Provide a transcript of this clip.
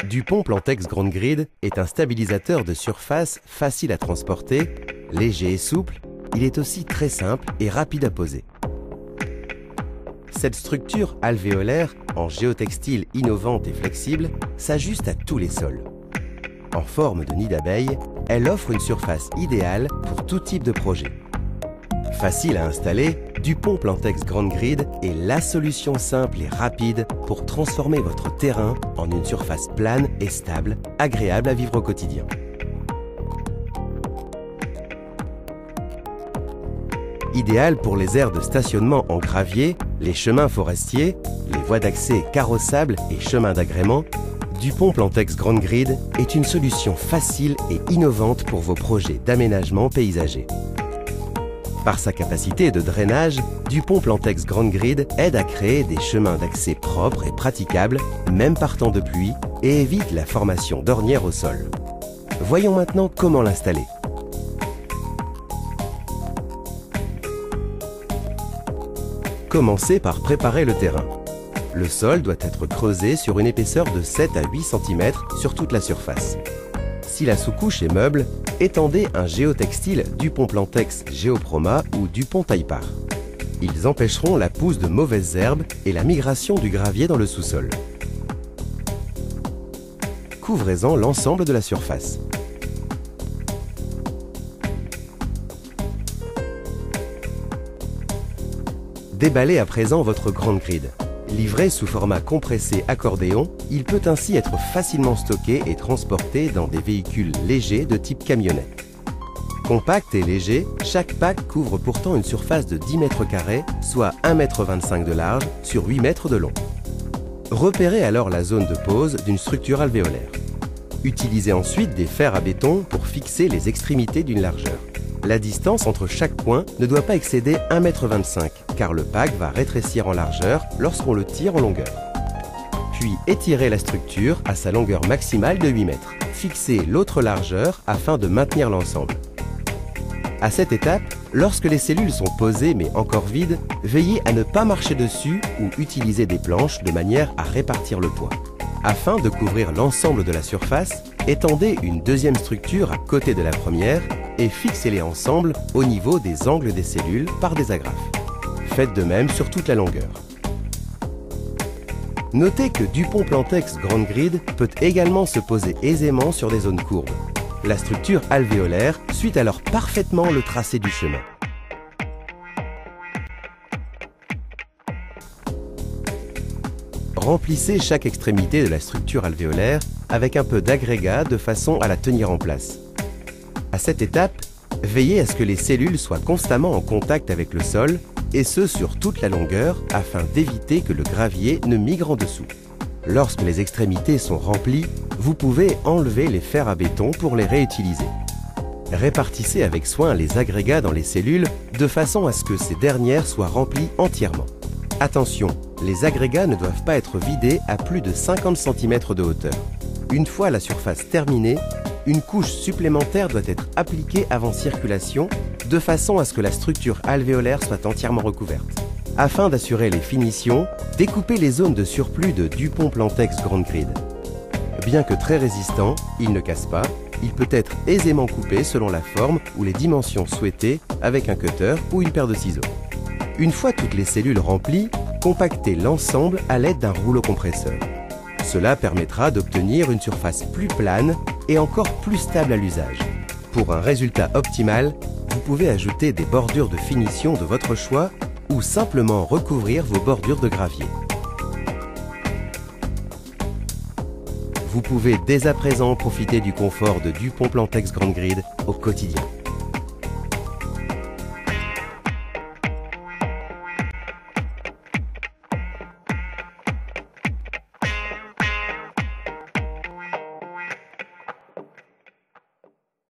Dupont Plantex Grande Grid est un stabilisateur de surface facile à transporter, léger et souple. Il est aussi très simple et rapide à poser. Cette structure alvéolaire, en géotextile innovante et flexible, s'ajuste à tous les sols. En forme de nid d'abeille, elle offre une surface idéale pour tout type de projet. Facile à installer, Dupont Plantex Grande Grid est la solution simple et rapide pour transformer votre terrain en une surface plane et stable, agréable à vivre au quotidien. Idéal pour les aires de stationnement en gravier, les chemins forestiers, les voies d'accès carrossables et chemins d'agrément, Dupont Plantex Grande Grid est une solution facile et innovante pour vos projets d'aménagement paysager. Par sa capacité de drainage, Dupont Plantex Grande Grid aide à créer des chemins d'accès propres et praticables, même par temps de pluie, et évite la formation d'ornières au sol. Voyons maintenant comment l'installer. Commencez par préparer le terrain. Le sol doit être creusé sur une épaisseur de 7 à 8 cm sur toute la surface. Si la sous-couche est meuble, étendez un géotextile Dupont Plantex Géoproma ou Dupont Taille-Part. Ils empêcheront la pousse de mauvaises herbes et la migration du gravier dans le sous-sol. Couvrez-en l'ensemble de la surface. Déballez à présent votre grande grid. Livré sous format compressé accordéon, il peut ainsi être facilement stocké et transporté dans des véhicules légers de type camionnette. Compact et léger, chaque pack couvre pourtant une surface de 10 m², soit 1,25 m de large sur 8 m de long. Repérez alors la zone de pose d'une structure alvéolaire. Utilisez ensuite des fers à béton pour fixer les extrémités d'une largeur. La distance entre chaque point ne doit pas excéder 1,25 m, car le pack va rétrécir en largeur lorsqu'on le tire en longueur. Puis étirez la structure à sa longueur maximale de 8 m. Fixez l'autre largeur afin de maintenir l'ensemble. À cette étape, lorsque les cellules sont posées mais encore vides, veillez à ne pas marcher dessus ou utiliser des planches de manière à répartir le poids. Afin de couvrir l'ensemble de la surface, étendez une deuxième structure à côté de la première et fixez-les ensemble au niveau des angles des cellules par des agrafes. Faites de même sur toute la longueur. Notez que Dupont Plantex Grande Grid peut également se poser aisément sur des zones courbes. La structure alvéolaire suit alors parfaitement le tracé du chemin. Remplissez chaque extrémité de la structure alvéolaire avec un peu d'agrégat de façon à la tenir en place. À cette étape, veillez à ce que les cellules soient constamment en contact avec le sol, et ce sur toute la longueur afin d'éviter que le gravier ne migre en dessous. Lorsque les extrémités sont remplies, vous pouvez enlever les fers à béton pour les réutiliser. Répartissez avec soin les agrégats dans les cellules de façon à ce que ces dernières soient remplies entièrement. Attention, les agrégats ne doivent pas être vidés à plus de 50 cm de hauteur. Une fois la surface terminée, une couche supplémentaire doit être appliquée avant circulation, de façon à ce que la structure alvéolaire soit entièrement recouverte. Afin d'assurer les finitions, découpez les zones de surplus de Dupont Plantex Grande Grid. Bien que très résistant, il ne casse pas, il peut être aisément coupé selon la forme ou les dimensions souhaitées avec un cutter ou une paire de ciseaux. Une fois toutes les cellules remplies, compactez l'ensemble à l'aide d'un rouleau compresseur. Cela permettra d'obtenir une surface plus plane et encore plus stable à l'usage. Pour un résultat optimal, vous pouvez ajouter des bordures de finition de votre choix ou simplement recouvrir vos bordures de gravier. Vous pouvez dès à présent profiter du confort de Dupont Plantex Grande Grid au quotidien.